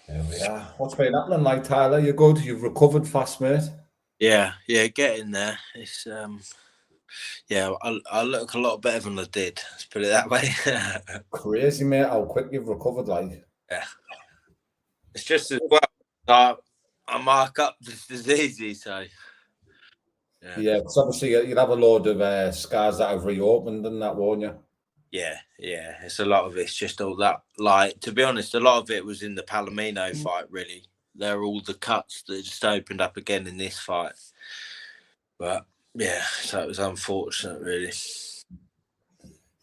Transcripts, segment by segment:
There we are. What's been happening, like Tyler? You're good. You've recovered fast, mate. Yeah, getting there. It's yeah, I look a lot better than I did. Let's put it that way. Crazy, mate. How quick you've recovered, like. Yeah, it's just as well. I mark up just as easy. So yeah, Yeah, because obviously you'll have a load of scars that have reopened and that, won't you? yeah. It's a lot of it's just all that. Like to be honest, a lot of it was in the Palomino fight. Really, they're all the cuts that just opened up again in this fight. But yeah, so it was unfortunate, really.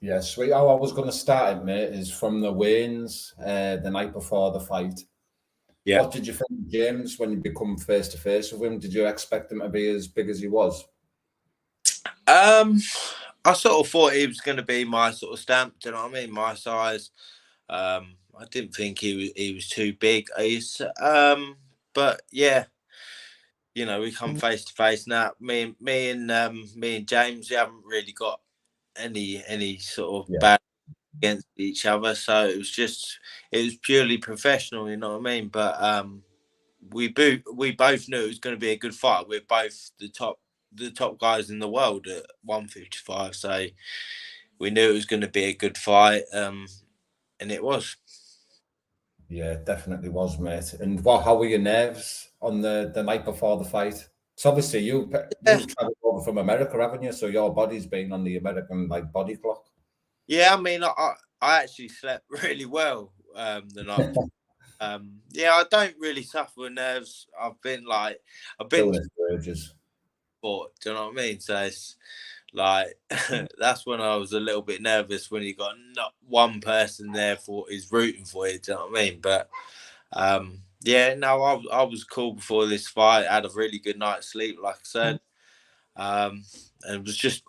Yeah, sweet. How I was going to start it, mate, is from the weigh-ins the night before the fight. Yeah. What did you think of James when you become face to face with him? Did you expect him to be as big as he was? Um, I sort of thought he was going to be my sort of stamp. Do you know what I mean? My size. I didn't think he was too big. But yeah, we come face to face now. Me and James, we haven't really got any sort of Yeah. bad against each other. So it was purely professional. You know what I mean? But we both knew it was going to be a good fight. We're both the top guys in the world at 155. So we knew it was going to be a good fight. And it was. Yeah, it definitely was, mate. And how were your nerves on the night before the fight? So obviously Yeah, you've travelled over from America, haven't you? So your body's been on the American like body clock. yeah. I mean, I actually slept really well the night before. Yeah, I don't really suffer with nerves. I've been Doing it for ages. sport. Do you know what I mean? So it's like that's when I was a little bit nervous when you got not one person there for is rooting for you. Do you know what I mean? But yeah, no, I was cool before this fight. I had a really good night's sleep, like I said. And I was just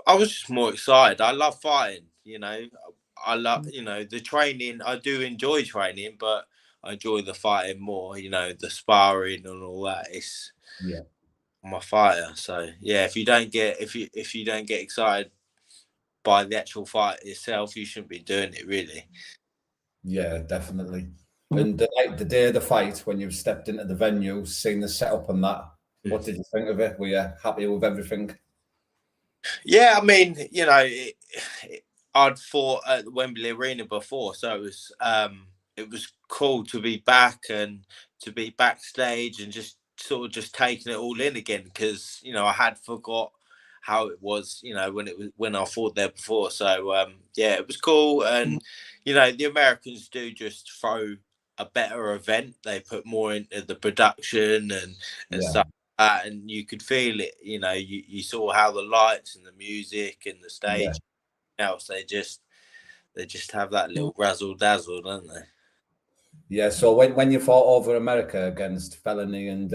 more excited. I love fighting. I love the training. I do enjoy training, but I enjoy the fighting more. The sparring and all that. It's Yeah. I'm a fighter, so yeah. If you don't get excited by the actual fight itself, you shouldn't be doing it really. Yeah, definitely. And the day of the fight, when you stepped into the venue, seeing the setup and that, what did you think of it? Were you happy with everything? Yeah, I mean, I'd fought at the Wembley Arena before, so it was cool to be back and to be backstage and just sort of just taking it all in again because I had forgot how it was, when I fought there before. So yeah, it was cool, and the Americans do just throw a better event. They put more into the production and Yeah. stuff and you could feel it. You saw how the lights and the music and the Yeah. stage else they just have that little razzle dazzle, don't they? Yeah. So when you fought over America against Felony and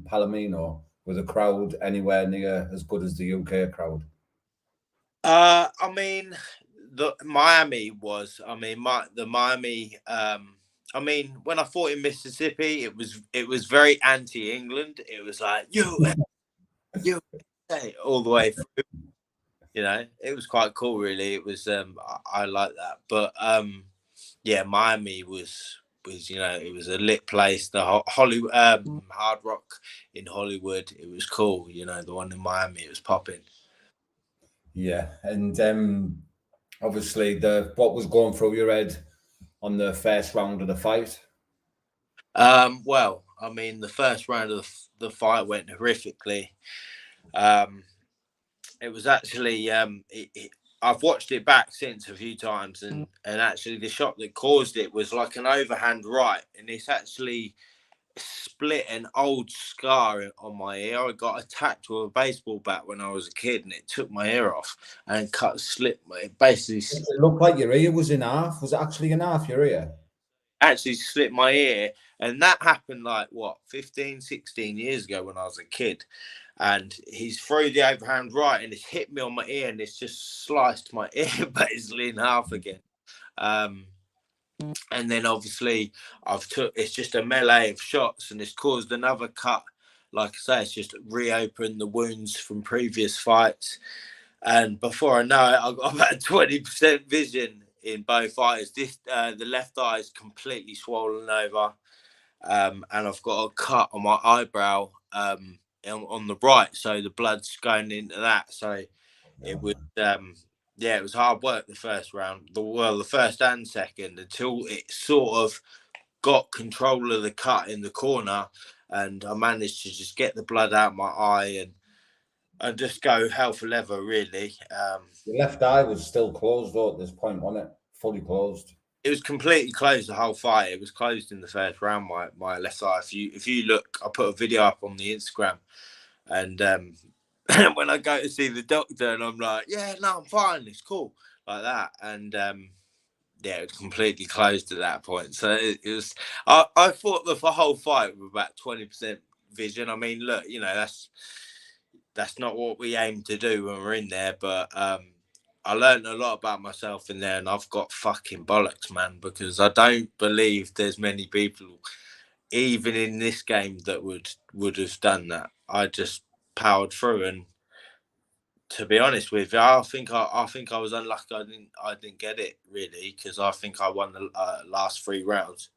Palomino, was the crowd anywhere near as good as the UK crowd? I mean, the Miami was. I mean, the Miami. I mean, when I fought in Mississippi, it was very anti-England. It was like you, all the way through. It was quite cool. Really, it was. I like that, but yeah, Miami was it was a lit place. The Hollywood Hard Rock in Hollywood, it was cool. The one in Miami, it was popping. Yeah. And obviously the what was going through your head on the first round of the fight? Well, I mean, the first round of the fight went horrifically. Um, it was actually I've watched it back since a few times, and actually the shot that caused it was like an overhand right, and it's actually split an old scar on my ear. I got attacked with a baseball bat when I was a kid, and it took my ear off and slit my basically It looked like your ear was in half. Was it actually in half, your ear? actually slit my ear. And that happened like what 15, 16 years ago when I was a kid. And he's threw the overhand right and it's hit me on my ear and it's just sliced my ear basically in half again. Um, and then obviously I've took it's just a melee of shots and it's caused another cut. Like I say, it's just reopened the wounds from previous fights. And before I know it, I've got about 20% vision in both eyes. The left eye is completely swollen over. and I've got a cut on my eyebrow on the right, so the blood's going into that. So it was yeah, it was hard work the first round, the first and second, until it sort of got control of the cut in the corner, and I managed to just get the blood out my eye and just go hell for leather, really. Your left eye was still closed though at this point, wasn't it? Fully closed. It was completely closed the whole fight. It was closed in the first round. My left eye. If you look, I put a video up on the Instagram, and when I go to see the doctor, and I'm like, yeah, no, I'm fine. It's cool, like that, and yeah, it was completely closed at that point. So it was. I thought the whole fight was about 20% vision. I mean, look, you know, that's not what we aim to do when we're in there, but I learned a lot about myself in there, and I've got fucking bollocks, man, because I don't believe there's many people, even in this game, that would have done that. I just powered through, and to be honest with you, I think I was unlucky. I didn't get it really, because I think I won the last 3 rounds.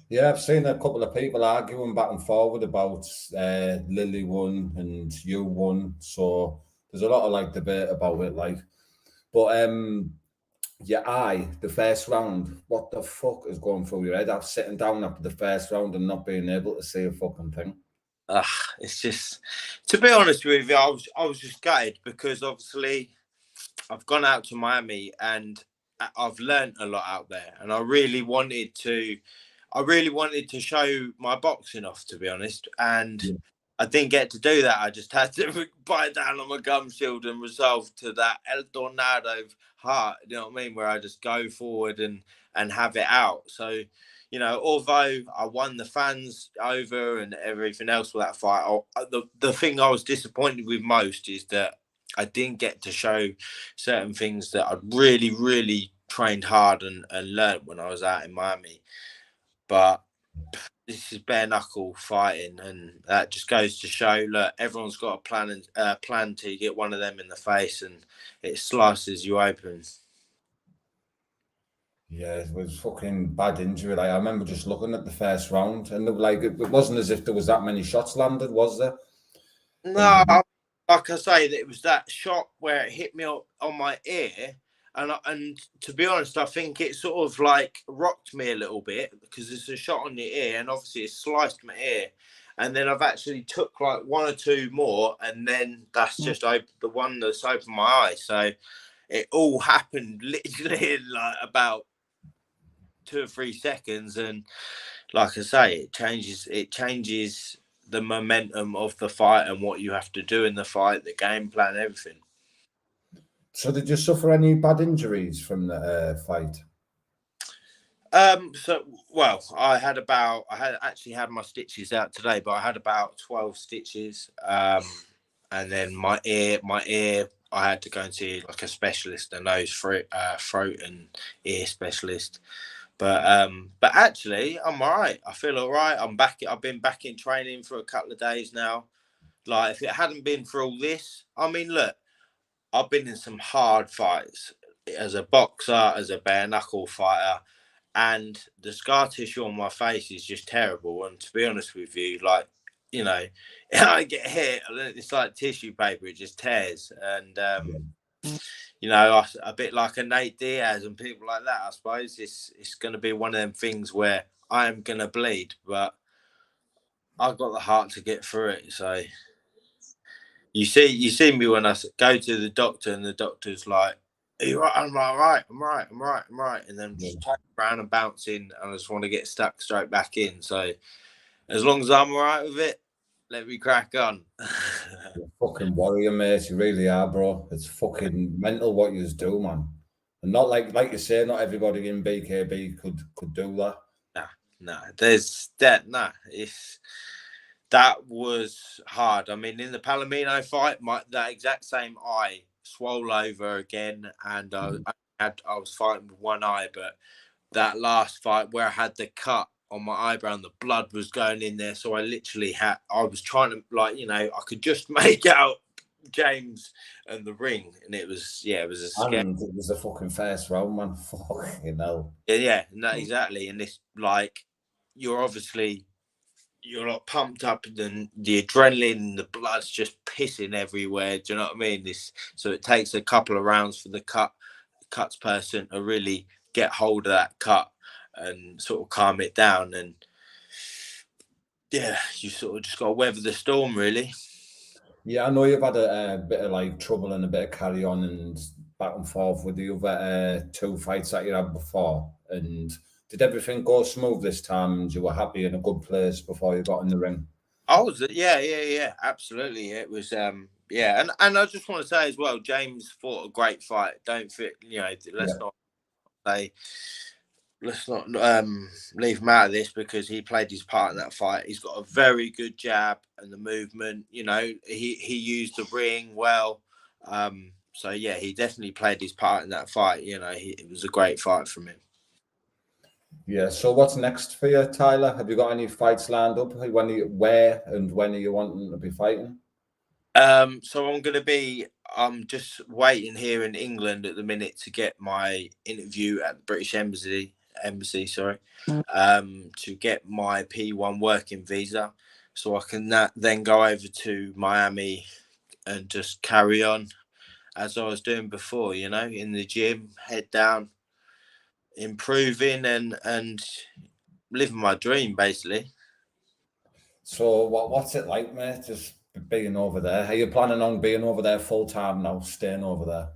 Yeah, I've seen a couple of people arguing back and forward about Lily won and you won. So there's a lot of like debate about it, like. But your eye, the first round, what the fuck is going through your head? I'm sitting down after the first round and not being able to see a fucking thing. It's just, to be honest with you, I was just gutted, because obviously I've gone out to Miami and I've learned a lot out there, and I really wanted to show my boxing off, to be honest, and Yeah. I didn't get to do that. I just had to bite down on my gum shield and resolve to that El Tornado heart, you know what I mean, where I just go forward and have it out. So, you know, although I won the fans over and everything else with that fight, the thing I was disappointed with most is that I didn't get to show certain things that I'd really, really trained hard and learned when I was out in Miami. But this is bare knuckle fighting, and that just goes to show, look, everyone's got a plan to get one of them in the face, and it slices you open. Yeah, it was fucking bad injury. Like I remember just looking at the first round, and like it wasn't as if there was that many shots landed, was there? No, like I say, that it was that shot where it hit me on my ear, and to be honest, I think it sort of like rocked me a little bit, because it's a shot on your ear, and obviously it sliced my ear, and then I've actually took like one or two more, and then that's just the one that's opened my eye. So it all happened literally in like about 2 or 3 seconds, and like I say, it changes the momentum of the fight and what you have to do in the fight, the game plan, everything. So did you suffer any bad injuries from the fight? So well, I had actually had my stitches out today, but I had about 12 stitches. And then my ear, I had to go and see like a specialist, a nose, throat and ear specialist. But actually, I'm all right. I feel all right. I'm back. I've been back in training for a couple of days now. Like, if it hadn't been for all this, I mean, look, I've been in some hard fights as a boxer, as a bare knuckle fighter, and the scar tissue on my face is just terrible. And to be honest with you, like, you know, I get hit, it's like tissue paper, it just tears. And you know, a bit like a Nate Diaz and people like that, I suppose it's going to be one of them things where I am going to bleed, but I've got the heart to get through it. So you see me when I go to the doctor, and the doctor's like, "Are you right?" I'm like, I'm right. And then just turn around and bounce in, and I just want to get stuck straight back in. So as long as I'm all right with it, let me crack on. You're a fucking warrior, mate. You really are, bro. It's fucking mental what you do, man. And not like you say, not everybody in BKB could do that. Nah, there's that. Nah, that was hard. I mean, in the Palomino fight, that exact same eye swole over again, and I was fighting with one eye. But that last fight where I had the cut on my eyebrow and the blood was going in there, so I was trying to, like, you know, I could just make out James and the ring, and it was a scary. And it was a fucking first round, man. Fucking hell. Yeah, no, exactly. And this, like, you're obviously you're like pumped up, and the adrenaline, the blood's just pissing everywhere. Do you know what I mean? So it takes a couple of rounds for the cuts person to really get hold of that cut and sort of calm it down. And yeah, you sort of just got to weather the storm, really. Yeah, I know you've had a bit of like trouble and a bit of carry on and back and forth with the other two fights that you had before. And did everything go smooth this time? And you were happy in a good place before you got in the ring? I was, yeah, absolutely. It was, yeah, and I just want to say as well, James fought a great fight. Don't fit, let's Yeah. not say, let's not leave him out of this, because he played his part in that fight. He's got a very good jab and the movement. He used the ring well. So yeah, he definitely played his part in that fight. It was a great fight from him. Yeah. So what's next for you, Tyler? Have you got any fights lined up? Where and when are you wanting to be fighting? So I'm just waiting here in England at the minute to get my interview at the British Embassy, sorry, to get my P1 working visa, so I can then go over to Miami and just carry on as I was doing before, in the gym, head down, improving and living my dream, basically. So what's it like, mate? Just being over there. Are you planning on being over there full time now, staying over there?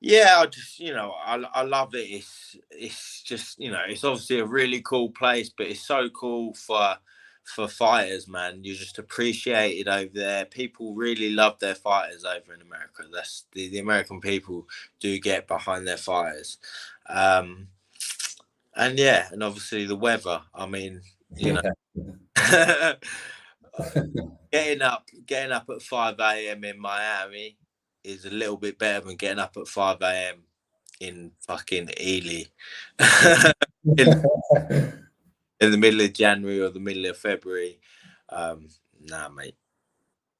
Yeah, I just I love it. It's just it's obviously a really cool place, but it's so cool for fighters, man. You're just appreciated over there. People really love their fighters over in America. That's the American people do get behind their fighters. And yeah, and obviously the weather. I mean, getting up at 5 a.m. in Miami is a little bit better than getting up at 5 a.m. in fucking Ely in, in the middle of January or the middle of February. Nah, mate.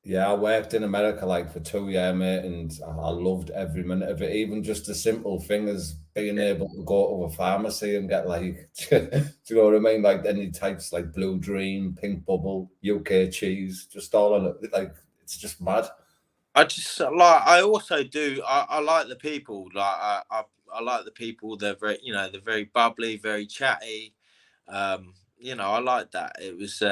Yeah, I worked in America like for 2 years, mate, and I loved every minute of it. Even just the simple thing as being able to go to a pharmacy and get like, do you know what I mean? Like any types like Blue Dream, Pink Bubble, UK cheese, just all on it. Like it's just mad. I also do. I like the people. I like the people. They're they're very bubbly, very chatty. I like that. It was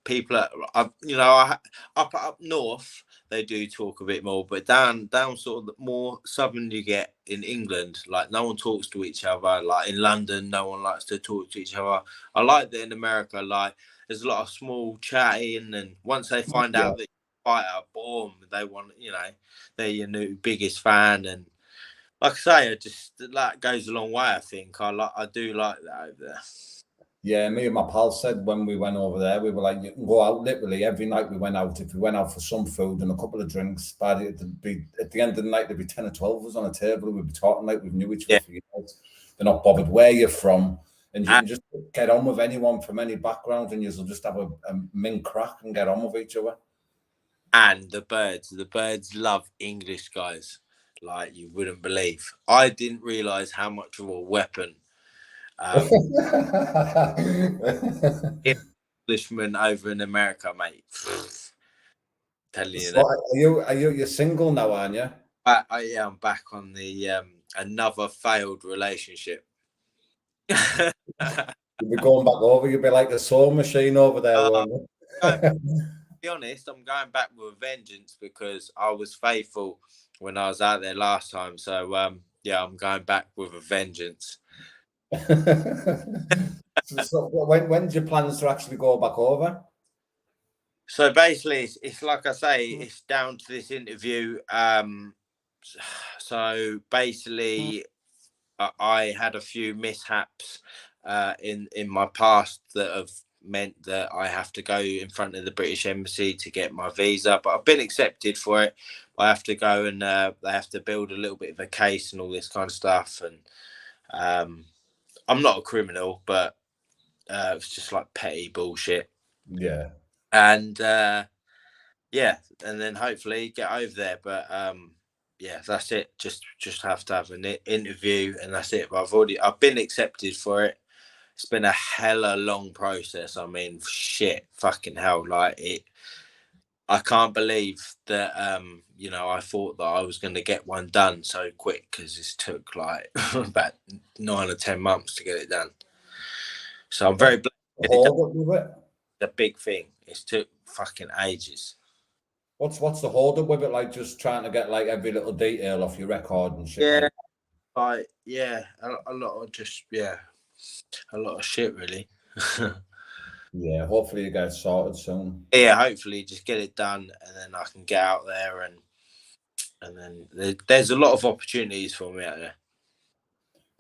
people up north, they do talk a bit more, but down sort of the more southern you get in England, like no one talks to each other. Like in London, no one likes to talk to each other. I like that in America. Like there's a lot of small chatting, and once they find Yeah. out that fighter, boom, they want, they're your new biggest fan. And like I say, that goes a long way. I think I do like that over there. Yeah, me and my pal said when we went over there, we were like, you can go out literally every night we went out. If we went out for some food and a couple of drinks, at the end of the night, there'd be 10 or 12 of us on a table. We'd be talking like we knew each other Yeah, for years. They're not bothered where you're from. And you and, can just get on with anyone from any background and you'll just have a min crack and get on with each other. and the birds love English guys like you wouldn't believe. I didn't realize how much of a weapon um Englishman over in America, mate. Telling you So that. you're single now, aren't you? Yeah, I'm back on the another failed relationship. You'll be going back over, you'll be like a sewing machine over there, uh, won't you? to be honest, I'm going back with a vengeance because I was faithful when I was out there last time. So yeah, I'm going back with a vengeance. So when's your plans to actually go back over? So basically, it's like I say, it's down to this interview. So basically, I had a few mishaps in my past that have meant that I have to go in front of the British Embassy to get my visa, but I've been accepted for it. I have to go and they have to build a little bit of a case and all this kind of stuff. And I'm not a criminal, but it's just like petty bullshit. Yeah. And yeah, and then hopefully get over there. But yeah, that's it. Just have to have an interview, and that's it. But I've been accepted for it. it's been a hella long process. I mean, shit, fucking hell, like it. I can't believe that you know, I thought that I was going to get one done so quick, because this took like about 9 or 10 months to get it done. So I'm very blessed to get it done. Hold up with it. The big thing. It's took fucking ages. What's the hold up with it? Like just trying to get like every little detail off your record and shit Yeah, like. like yeah, a lot of just a lot of shit really. Yeah, hopefully you get it sorted soon. Yeah, hopefully just get it done, and then I can get out there, and then there's a lot of opportunities for me out there.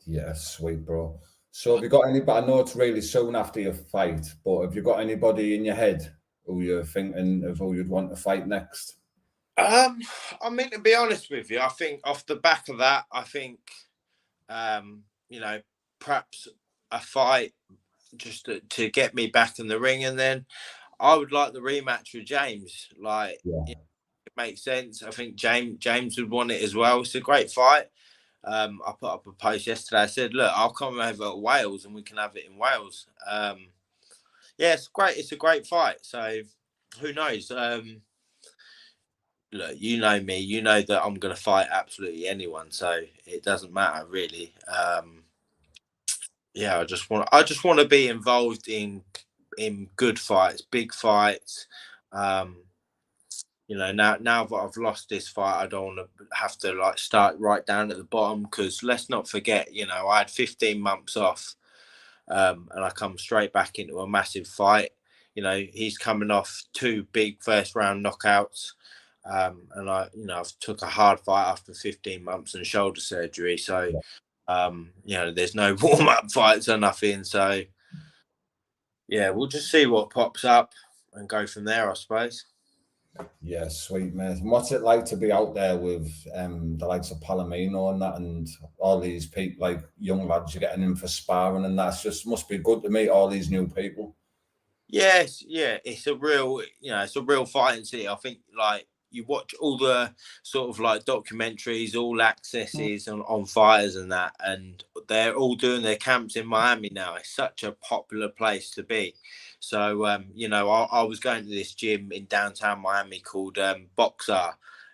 Yeah, sweet, bro. So have you got anybody? I know it's really soon after your fight, but have you got anybody in your head who you're thinking of who you'd want to fight next? I mean, to be honest with you, I think off the back of that, I think you know, perhaps a fight just to get me back in the ring, and then I would like the rematch with James. Like, Yeah, it makes sense. I think James would want it as well. It's a great fight. I put up a post yesterday. I said, look, I'll come over to Wales and we can have it in Wales. Yeah, it's great. It's a great fight. So who knows? Look, you know me. You know that I'm going to fight absolutely anyone. So it doesn't matter really. Yeah, I just want to be involved in good fights, big fights. Um, you know, now that I've lost this fight, I don't want to have to like start right down at the bottom, because let's not forget, you know, I had 15 months off, and I come straight back into a massive fight. You know, he's coming off 2 big first round knockouts, and I've took a hard fight after 15 months and shoulder surgery. So, yeah, you know, there's no warm up fights or nothing. So, yeah, we'll just see what pops up and go from there, I suppose. yeah, sweet, mate. And what's it like to be out there with the likes of Palomino and that, and all these people, like young lads, you're getting in for sparring, and that's just must be good to meet all these new people. Yes, yeah, it's a real, you know, it's a real fighting city. I think like you watch all the sort of like documentaries, all accesses on fighters and that, and they're all doing their camps in Miami now. It's such a popular place to be. So, you know, I was going to this gym in downtown Miami called Boxer.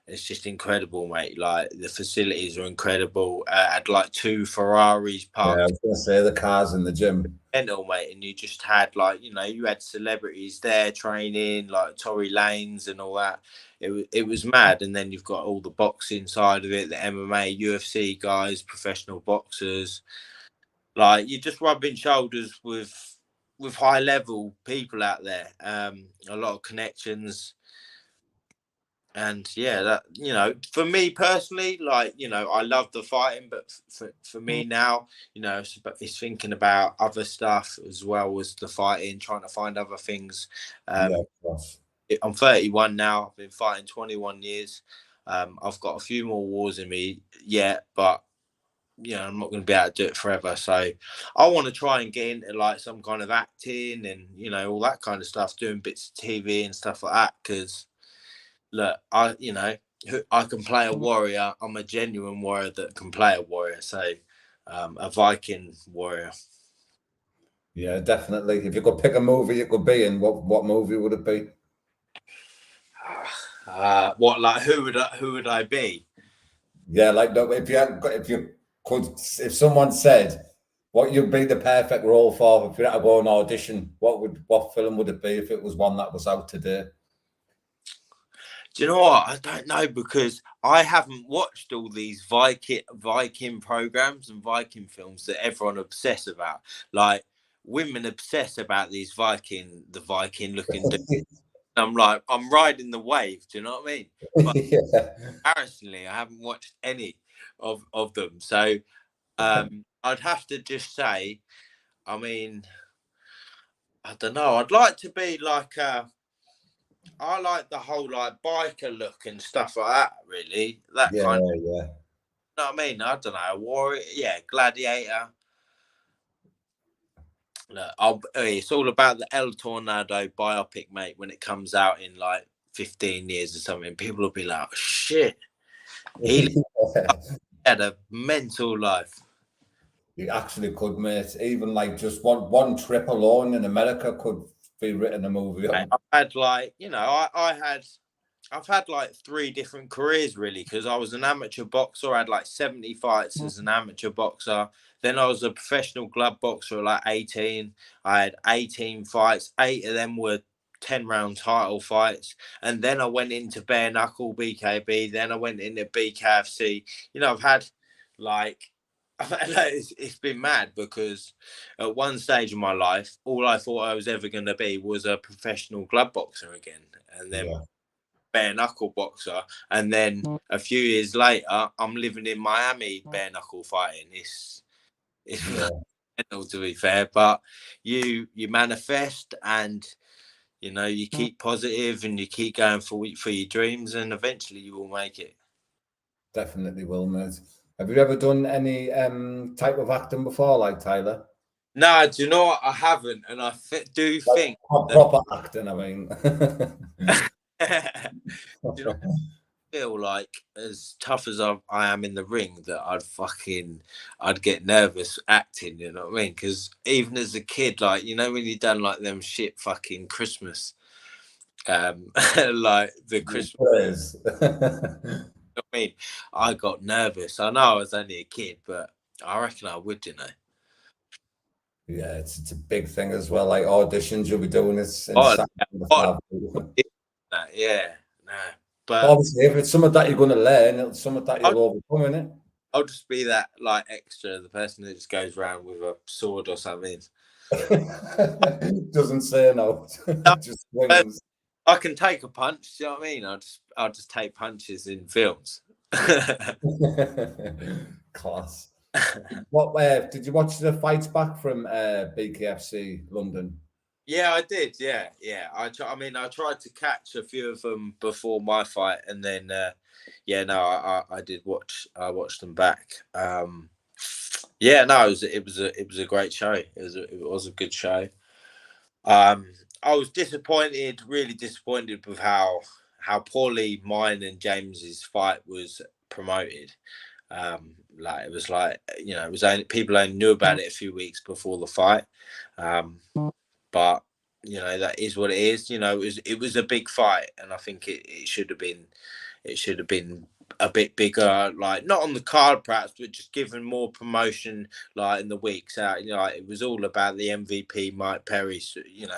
It's just incredible, mate. Like the facilities are incredible. Had like 2 Ferraris Yeah, I parked, was gonna say the cars in the gym. mental, mate, and you just had like, you know, you had celebrities there training like Tory Lanez and all that. It was mad. And then you've got all the boxing side of it, the MMA, UFC guys, professional boxers. Like you're just rubbing shoulders with high level people out there. A lot of connections. And yeah, that, you know, for me personally, like, you know, I love the fighting, but for me now, you know, it's thinking about other stuff as well as the fighting, trying to find other things. Yeah, um of course. I'm 31 now. I've been fighting 21 years. I've got a few more wars in me yet, but you know, I'm not going to be able to do it forever. So I want to try and get into like some kind of acting and, you know, all that kind of stuff, doing bits of TV and stuff like that, because look, you know, I can play a warrior. I'm a genuine warrior that can play a warrior. So, a Viking warrior. Yeah, definitely. If you could pick a movie it could be in, what movie would it be? What, like who would I be? Yeah, like no, if you could, if someone said what you'd be the perfect role for if you had to go on audition, what film would it be if it was one that was out today? Do you know what? I don't know, because I haven't watched all these Viking programs and Viking films that everyone obsess about. Like women obsess about the Viking looking dude. I'm like, I'm riding the wave. Do you know what I mean? But Yeah, embarrassingly, I haven't watched any of them. So I'd have to just say, I mean, I don't know. I'd like to be like I like the whole like biker look and stuff like that. Really, that yeah, kind of. yeah. You know what I mean? I don't know. Warrior, yeah, gladiator. Look, it's all about the El Tornado biopic, mate. When it comes out in like 15 years or something, people will be like, oh, "Shit, he had a mental life." You actually could, mate. Even like just one trip alone in America could be written a movie on. I've had like, I've had like 3 different careers really, because I was an amateur boxer. I had like 70 fights as an amateur boxer. Then I was a professional glove boxer at like 18. I had 18 fights. 8 of them were 10-round title fights. And then I went into bare knuckle BKB. Then I went into BKFC. I've had like, it's been mad, because at one stage in my life, all I thought I was ever going to be was a professional glove boxer again. And then bare knuckle boxer, and then a few years later I'm living in Miami bare knuckle fighting. It's mental, to be fair, but you manifest, and you keep positive, and you keep going for your dreams, and eventually you will make it. Definitely will, mate. Have you ever done any type of acting before, like Tyler? No, do you know what? I haven't, and I do Like think proper acting, I mean. do you know, feel like, as tough as I am in the ring, that I'd get nervous acting, you know what I mean? Because even as a kid, like, when you done like them shit fucking Christmas, like the Christmas, I mean, I got nervous. I know I was only a kid, but I reckon I would, Yeah, it's a big thing as well. Like auditions, you'll be doing this Oh, inside. yeah, no, but Obviously, if it's something that you're going to learn, it's something that you'll overcome, innit? I'll just be that like extra, the person that just goes around with a sword or something. Doesn't say no, just swings. I can take a punch. Do you know what I mean? I'll just take punches in films. Class. What did you watch the fights back from BKFC London? Yeah, I did. Yeah. I tried to catch a few of them before my fight, and then I did watch. I watched them back. Yeah, no, it was a great show. It was a good show. I was disappointed, really disappointed with how poorly mine and James's fight was promoted. Like, it was like, it was only people only knew about it a few weeks before the fight. But that is what it is. It was a big fight, and I think it should have been a bit bigger, like not on the card perhaps, but just given more promotion, like in the weeks out. Like, it was all about the MVP Mike Perry,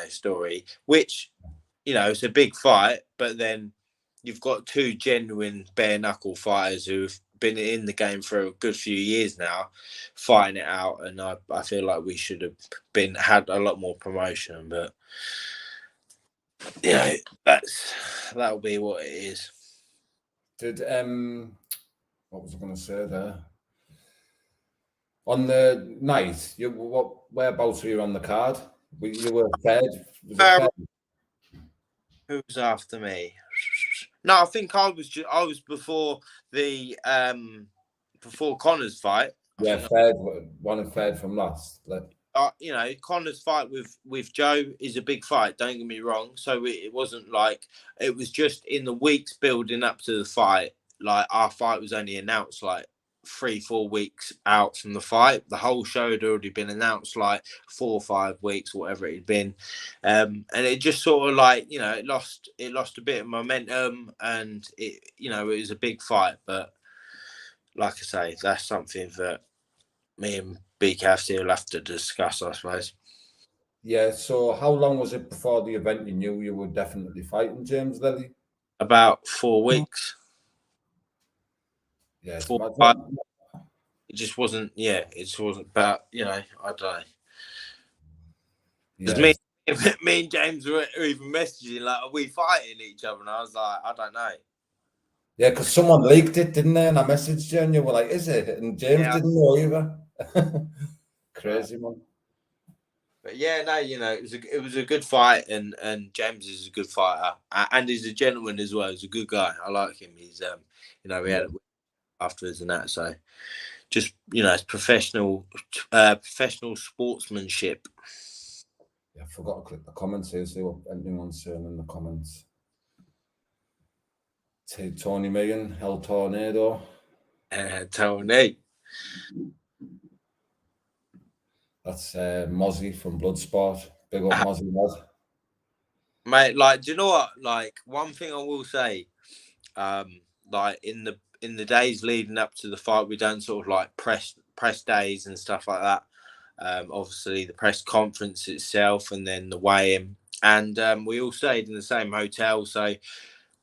story, which it's a big fight, but then you've got 2 genuine bare knuckle fighters who've been in the game for a good few years now, fighting it out, and I feel like we should have had a lot more promotion, but that'll be what it is. Did what was I going to say there? On the night, whereabouts were you on the card? You were fed. Was it fed? Who was after me? No, I think I was before the before Connor's fight. Yeah, fed. One and fed from last. Connor's fight with Joe is a big fight. Don't get me wrong. So it wasn't like, it was just in the weeks building up to the fight. Like, our fight was only announced like 3-4 weeks out from the fight. The whole show had already been announced like 4 or 5 weeks, whatever it had been, and it just sort of like, it lost a bit of momentum, and it was a big fight. But like I say, that's something that me and BKFC will have to discuss, I suppose. Yeah. So, how long was it before the event you knew you were definitely fighting James Lilly? About 4 weeks. Yeah, it's 4, mad. 5. It just wasn't. Yeah, it just wasn't. But I don't know. Because me and James were even messaging like, "Are we fighting each other?" And I was like, "I don't know." Yeah, because someone leaked it, didn't they? And I messaged you, and you were like, "Is it?" And James didn't know either. Crazy, man. But yeah, no, it was a good fight, and James is a good fighter, and he's a gentleman as well. He's a good guy. I like him. He's we had it afterwards and that. So just it's professional sportsmanship. Yeah, I forgot to click the comments here, see what anyone's saying in the comments. Tony Megan, El Tornado. Tony. That's Mozzie from Bloodsport. Big up Mozzie, lad. Mate, like, do you know what? Like, one thing I will say, like in the days leading up to the fight, we done sort of like press days and stuff like that. Obviously the press conference itself, and then the weigh-in, and we all stayed in the same hotel, so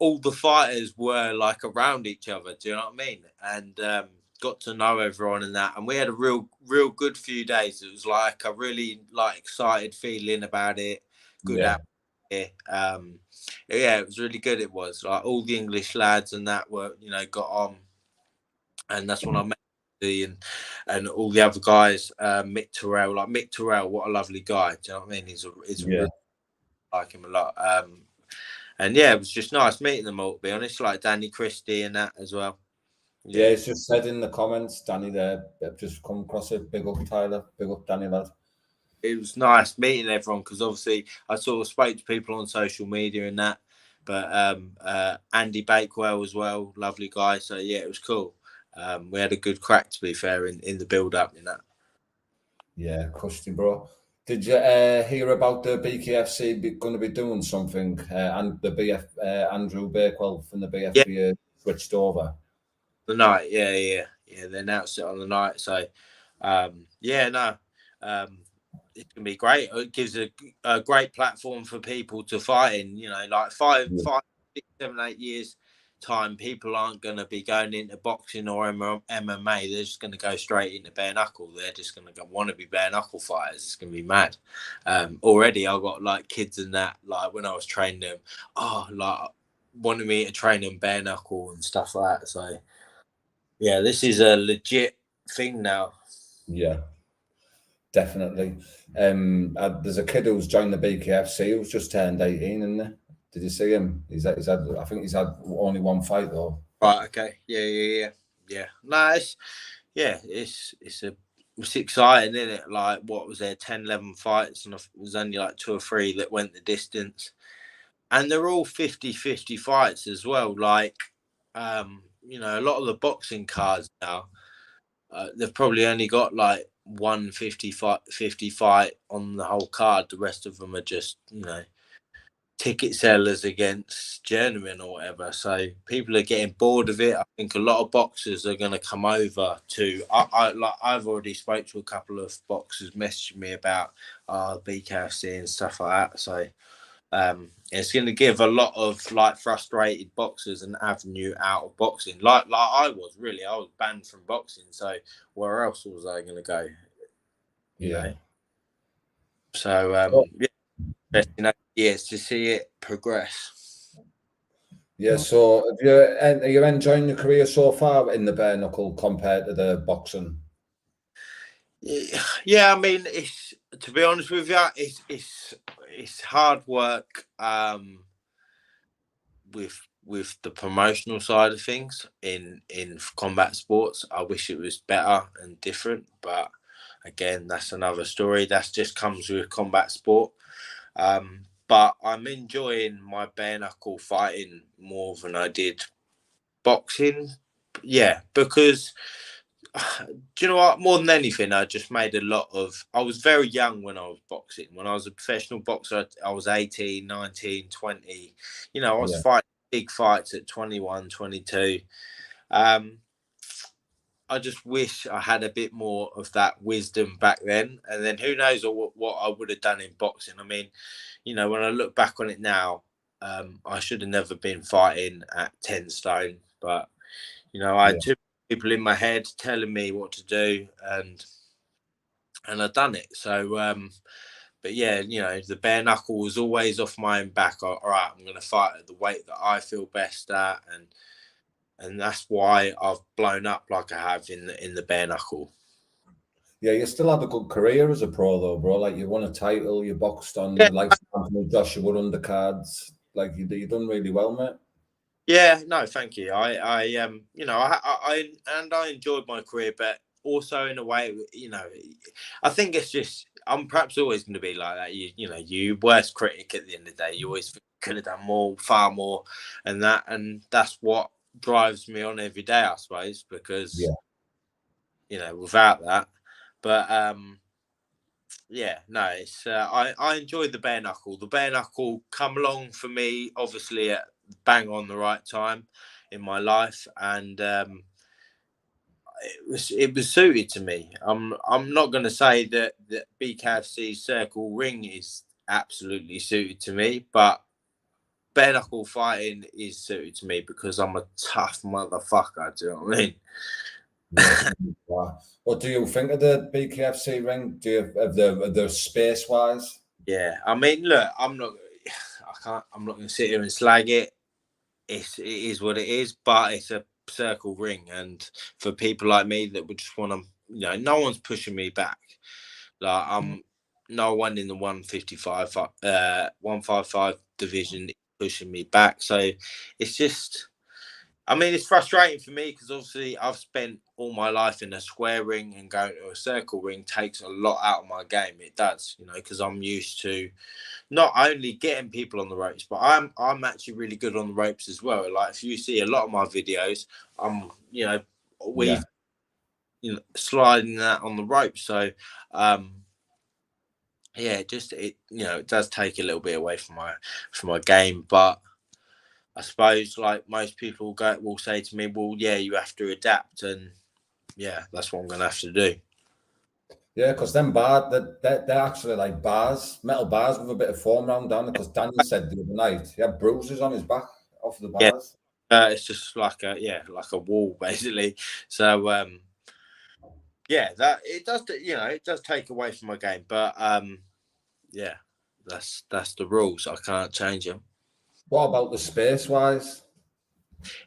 all the fighters were like around each other. Do you know what I mean? And got to know everyone and that, and we had a real good few days. It was like a really like excited feeling about it. Good Yeah, atmosphere. Yeah, it was really good. It was like all the English lads and that were, you know, got on, and that's when I met the and all the other guys. Mick Terrell, like Mick Terrell, what a lovely guy. Do you know what I mean? He's a yeah. really like him a lot. And yeah, it was just nice meeting them all, to be honest, like Danny Christie and that as well. Yeah, Yeah. it's just said in the comments, Danny there, I've just come across it. Big up Tyler, big up Danny, lad. It was nice meeting everyone because obviously I sort of spoke to people on social media and that, but Andy Bakewell as well, lovely guy. So yeah, it was cool. We had a good crack, to be fair, in the build up in that. Yeah, cushy, bro. Did you hear about the BKFC going to be doing something? And the Andrew Bakewell from the Yeah, BFB switched over. the night. Yeah. They announced it on the night. So yeah, no. Um, it can be great. It gives a great platform for people to fight in. You know, like five, Yeah, 6, 7, 8 years time, people aren't going to be going into boxing or MMA. They're just going to go straight into bare knuckle. They're just going to want to be bare knuckle fighters. It's going to be mad. Already, I got like kids and that. Like when I was training them, like wanted me to train them bare knuckle and stuff like that. So yeah, this is a legit thing now. yeah, definitely. There's a kid who's joined the BKFC who's just turned 18, isn't there? Did you see him? I think he's had only one fight though. Right. Okay. Yeah. No, it's exciting, isn't it? Like, what was there, 10, 11 fights, and it was only like 2 or 3 that went the distance. And they're all 50-50 fights as well. Like, you know, a lot of the boxing cards now, they've probably only got like 150 50 fight on the whole card. The rest of them are just, you know, ticket sellers against journeymen or whatever. So people are getting bored of it. I think a lot of boxers are going to come over to. I've already spoke to a couple of boxers messaging me about BKFC and stuff like that. So it's going to give a lot of like frustrated boxers an avenue out of boxing. Like I was banned from boxing. So where else was I going to go? You Yeah. know. So yeah, interesting years to see it progress. Yeah, so are you enjoying your career so far in the bare knuckle compared to the boxing? Yeah, I mean, it's to be honest with you, it's hard work with the promotional side of things in combat sports. I wish it was better and different, but again, that's another story. That just comes with combat sport. But I'm enjoying my bare knuckle fighting more than I did boxing. Yeah, because do you know what? More than anything, I just made a lot of. I was very young when I was boxing. When I was a professional boxer, I was 18, 19, 20. You know, I was Yeah, fighting big fights at 21, 22. Um, I just wish I had a bit more of that wisdom back then. And then who knows what I would have done in boxing. I mean, you know, when I look back on it now, I should have never been fighting at 10 stone. But, you know, I yeah, had two people in my head telling me what to do, and I've done it. So, but yeah, you know, the bare knuckle was always off my own back. All right, I'm going to fight at the weight that I feel best at, and that's why I've blown up like I have in the bare knuckle. yeah. You still had a good career as a pro, though, bro. Like you won a title, you boxed on Yeah, the likes of Anthony Joshua undercards. Like you done really well, mate. yeah, no, thank you. You know, I enjoyed my career, but also in a way, you know, I think it's just I'm perhaps always going to be like that. You know, you worst critic at the end of the day. You always think you could have done more, far more, and that's what drives me on every day, I suppose, because Yeah, you know, without that, but Yeah, no, it's I enjoyed the bare knuckle. The bare knuckle come along for me, obviously at bang on the right time in my life, and it was suited to me. I'm not going to say that BKFC circle ring is absolutely suited to me, but bare knuckle fighting is suited to me because I'm a tough motherfucker. Do you know what I mean? Yeah. Wow. What do you think of the BKFC ring? Do you of the space wise? Yeah, I mean, look, I'm not going to sit here and slag it. It is what it is, but it's a circle ring, and for people like me that would just want to, no one's pushing me back. Like I'm no one in the 155 division is pushing me back. So it's just, I mean, it's frustrating for me because obviously I've spent all my life in a square ring, and going to a circle ring takes a lot out of my game. It does, because I'm used to not only getting people on the ropes, but I'm actually really good on the ropes as well. Like if you see a lot of my videos, I'm Yeah. we've sliding that on the ropes. So um yeah, it does take a little bit away from my game, but I suppose like most people will say to me, well, yeah, you have to adapt, and yeah, that's what I'm gonna have to do. Yeah, because them bars, they're actually like bars, metal bars with a bit of foam round down it. Because Daniel said the other night he had bruises on his back off the Yeah, bars. it's just like a wall basically. So yeah, that it does take away from my game, but yeah, that's the rules. I can't change them. What about the space wise?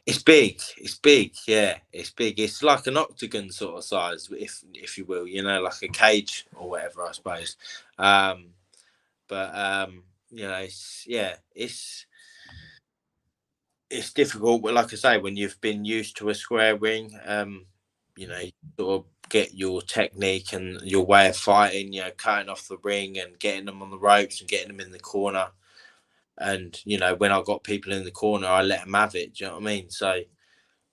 It's big. It's big. Yeah, it's big. It's like an octagon sort of size, if you will. Like a cage or whatever, I suppose. Um, but it's difficult. But like I say, when you've been used to a square ring, you sort of get your technique and your way of fighting. Cutting off the ring and getting them on the ropes and getting them in the corner. And when I got people in the corner, I let them have it. Do you know what I mean? So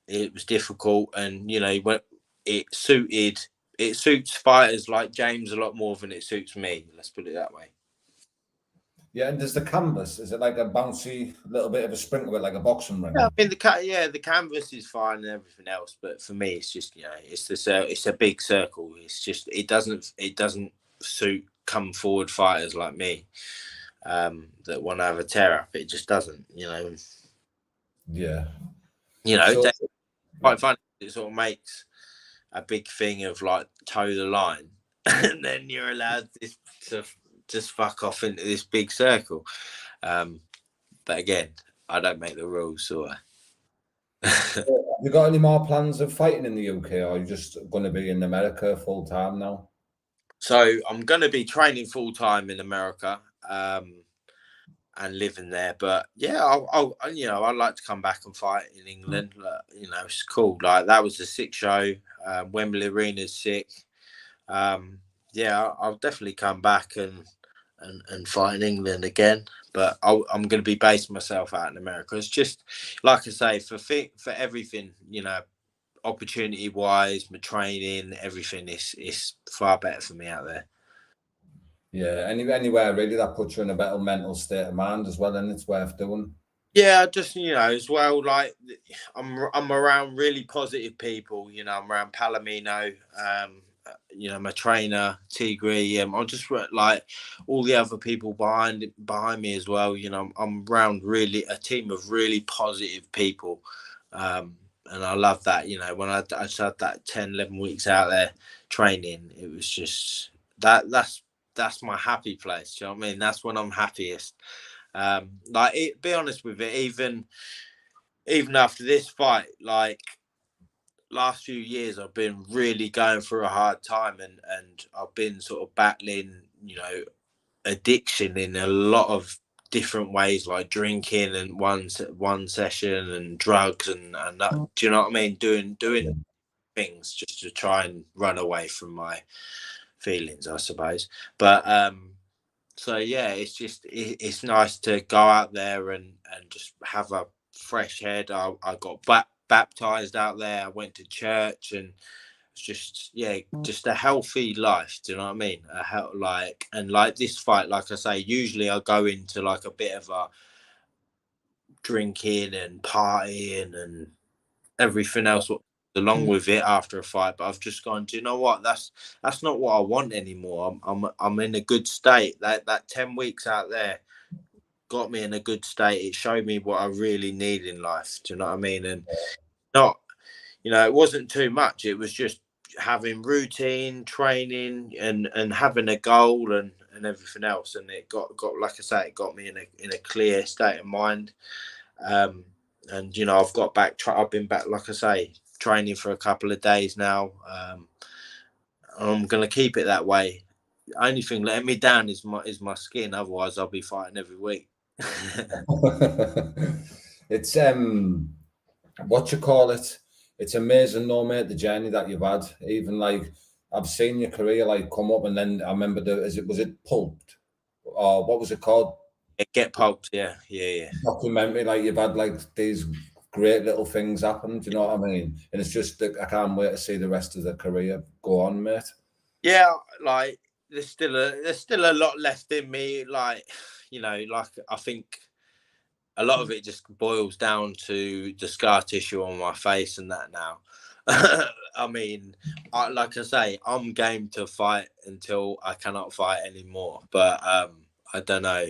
it was difficult, and when it suited, it suits fighters like James a lot more than it suits me. Let's put it that way. Yeah, and there's the canvas. Is it like a bouncy little bit of a sprinkle with like a boxing Yeah, I ring? mean the canvas is fine and everything else, but for me, it's just it's a big circle. It's just it doesn't suit come forward fighters like me that want to have a tear up. It just doesn't. Yeah. It's So quite funny. It sort of makes a big thing of like toe the line, and then you're allowed to just fuck off into this big circle. Um, but again, I don't make the rules, so have you got any more plans of fighting in the UK, or are you just going to be in America full time now? so I'm going to be training full time in America. And living there, but yeah, I'd like to come back and fight in England. It's cool. Like that was a sick show. Wembley Arena's sick. Yeah, I'll definitely come back and fight in England again. But I'm going to be basing myself out in America. It's just like I say, for everything, opportunity wise, my training, everything is far better for me out there. Yeah, anywhere really that puts you in a better mental state of mind as well, and it's worth doing. Yeah, just as well. Like I'm around really positive people. I'm around Palomino. My trainer Tigre. I'm just like all the other people behind me as well. I'm around really a team of really positive people, and I love that. When I just had that 10, 11 weeks out there training, it was just that's my happy place. Do you know what I mean? That's when I'm happiest. Be honest with it, even after this fight, like last few years I've been really going through a hard time, and I've been sort of battling addiction in a lot of different ways, like drinking and one session and drugs and that, do you know what I mean, Yeah. doing things just to try and run away from my feelings, I suppose. But so yeah, it's nice to go out there and just have a fresh head. I got baptized out there. I went to church, and just just a healthy life. Do you know what I mean? Like this fight, like I say, usually I go into like a bit of a drinking and partying and everything else along with it after a fight. But I've just gone, do you know what? That's not what I want anymore. I'm in a good state. That 10 weeks out there got me in a good state. It showed me what I really need in life. Do you know what I mean? And not, it wasn't too much. It was just having routine training and having a goal and everything else. And it got like I say, it got me in a clear state of mind. And I've got back. I've been back, like I say, training for a couple of days now. I'm gonna keep it that way. The only thing letting me down is my skin. Otherwise, I'll be fighting every week. It's what you call it. It's amazing, no mate, the journey that you've had. Even like I've seen your career like come up, and then I remember was it Pulped or what was it called? Get pulped, yeah. Documentary. Like you've had like these great little things happen. Do you know what I mean? And it's just I can't wait to see the rest of the career go on, mate. Yeah, like there's still a lot left in me. Like like I think a lot of it just boils down to the scar tissue on my face and that now. I mean, like I say, I'm game to fight until I cannot fight anymore. But I don't know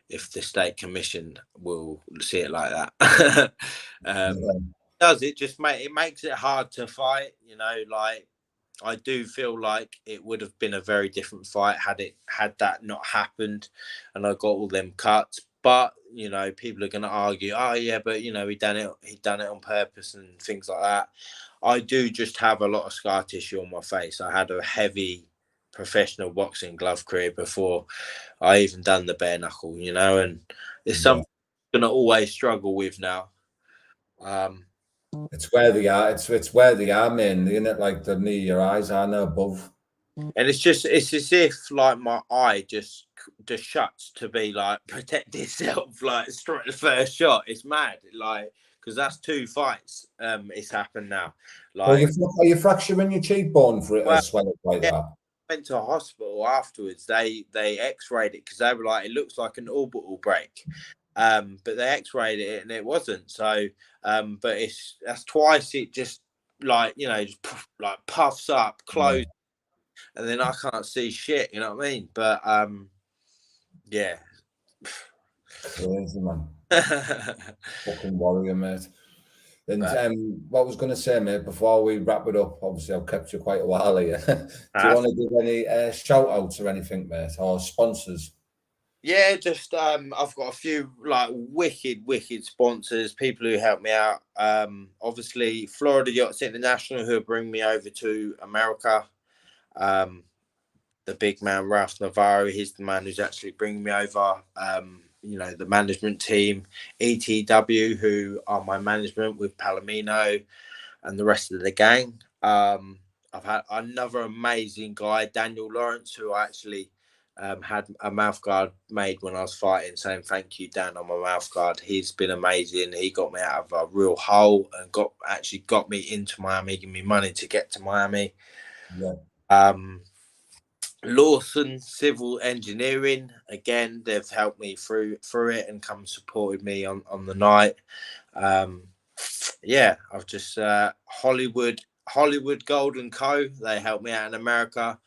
if the state commission will see it like that. Does it just makes it hard to fight? Like I do feel like it would have been a very different fight had that not happened, and I got all them cuts. But people are going to argue, oh yeah, but he done it on purpose and things like that. I do just have a lot of scar tissue on my face. I had a heavy professional boxing glove career before I even done the bare knuckle, and it's something I'm going to always struggle with now. It's where they are. It's where they are, man. Isn't it? Like the near your eyes are now above. And it's as if like my eye just shuts to be like protect itself, like straight the first shot. It's mad, like because that's 2 fights. It's happened now. Like, Are you fracturing your cheekbone for it well, as well like yeah, that? went to a hospital afterwards. They X-rayed it because they were like, it looks like an orbital break. But they X-rayed it and it wasn't. So, but that's twice. It just like just like puffs up, close. Yeah. And then I can't see shit, you know what I mean? But yeah. Crazy, man. Fucking warrior, mate. And what I was going to say, mate, before we wrap it up, obviously I've kept you quite a while here. Do you want to give any shout outs or anything, mate, or sponsors? Yeah, just I've got a few like wicked sponsors, people who help me out. Obviously Florida Yachts International, who bring me over to America. The big man Ralph Navarro, he's the man who's actually bringing me over. The management team, ETW, who are my management with Palomino and the rest of the gang. I've had another amazing guy, Daniel Lawrence, who I actually had a mouth guard made when I was fighting, saying thank you, Dan, on my mouth guard. He's been amazing. He got me out of a real hole and got me into Miami, giving me money to get to Miami. Yeah. Lawson Civil Engineering, again, they've helped me through it and come supported me on the night. I've just Hollywood Gold and Co. They helped me out in America.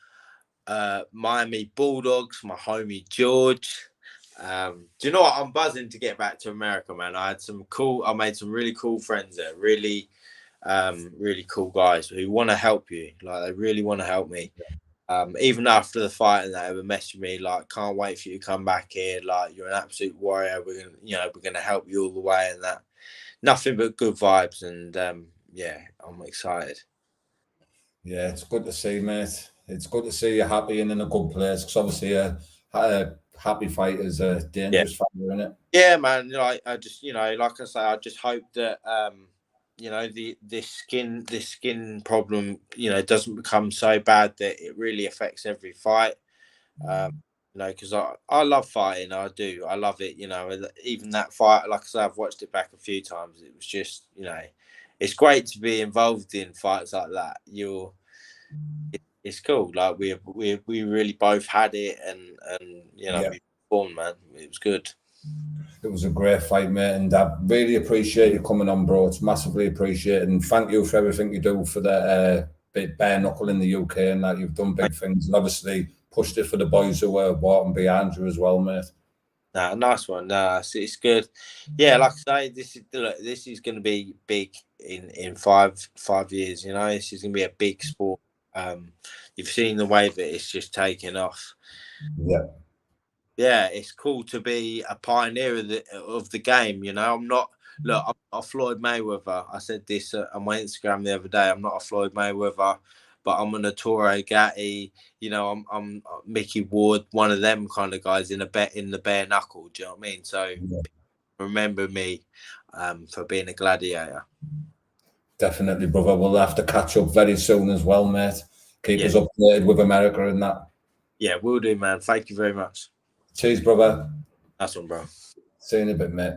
Miami Bulldogs, my homie George. Do you know what? I'm buzzing to get back to America, man. I made some really cool friends there. Really, really cool guys who want to help you. Like they really want to help me. Even after the fight and that, they were messaging me like, "Can't wait for you to come back here. Like you're an absolute warrior. We're gonna help you all the way." And that, nothing but good vibes. And I'm excited. Yeah, it's good to see, mate. It's good to see you happy and in a good place. Because obviously, a happy fight is a dangerous fighter, isn't it? Yeah, man. Like I just, like I say, I just hope that this skin problem, doesn't become so bad that it really affects every fight. Because I love fighting. I do. I love it. Even that fight, like I say, I've watched it back a few times. It was just, it's great to be involved in fights like that. it's cool. Like we really both had it, and Yeah. we performed, man. It was good. It was a great fight, mate, and I really appreciate you coming on, bro. It's massively appreciated, and thank you for everything you do for the bit bare knuckle in the UK, and that you've done big things, and obviously pushed it for the boys who were walking behind you as well, mate. Nah, nice one. Nah, it's good. Yeah, like I say, this is going to be big in 5 years. You know, this is going to be a big sport. You've seen the way that it's just taken off. Yeah. Yeah, it's cool to be a pioneer of the game. You know, I'm not a Floyd Mayweather. I said this on my Instagram the other day. I'm not a Floyd Mayweather, but I'm an Ettore Gatti. You know, I'm Mickey Ward, one of them kind of guys in the bare knuckle. Do you know what I mean? So remember me for being a gladiator. Definitely, brother. We'll have to catch up very soon as well, mate. Keep us updated with America and that. Yeah, will do, man. Thank you very much. Cheers, brother. That's one, bro. See you in a bit, mate.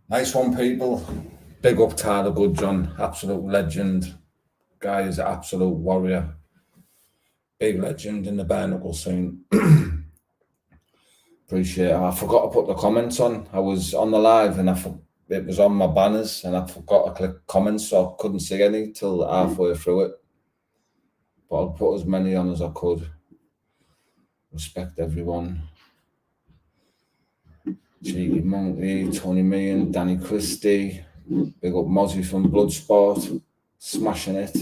Nice one, people. Big up Tyler Goodjohn, absolute legend. Guy is an absolute warrior. Big legend in the bare knuckle scene. Appreciate it. I forgot to put the comments on. I was on the live and it was on my banners and I forgot to click comments, so I couldn't see any till halfway through it. But I'll put as many on as I could. Respect everyone. Cheeky Monkey, 20 million, Danny Christie, big up Mozzie from Bloodsport, smashing it.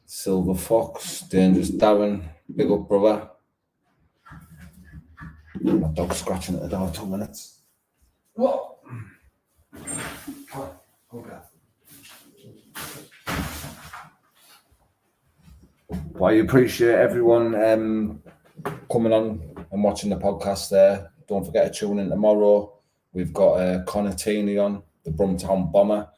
Silver Fox, Dangerous Darren, big up brother. My dog's scratching at the door, 2 minutes. What? Okay. Well, I appreciate everyone coming on and watching the podcast there. Don't forget to tune in tomorrow. We've got Connor Teeney on, the Brumtown Bomber.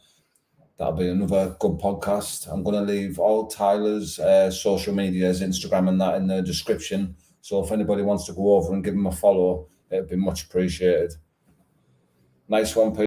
That'll be another good podcast. I'm going to leave all Tyler's social medias, Instagram and that in the description. So if anybody wants to go over and give him a follow, it'd be much appreciated. Nice one, Pete.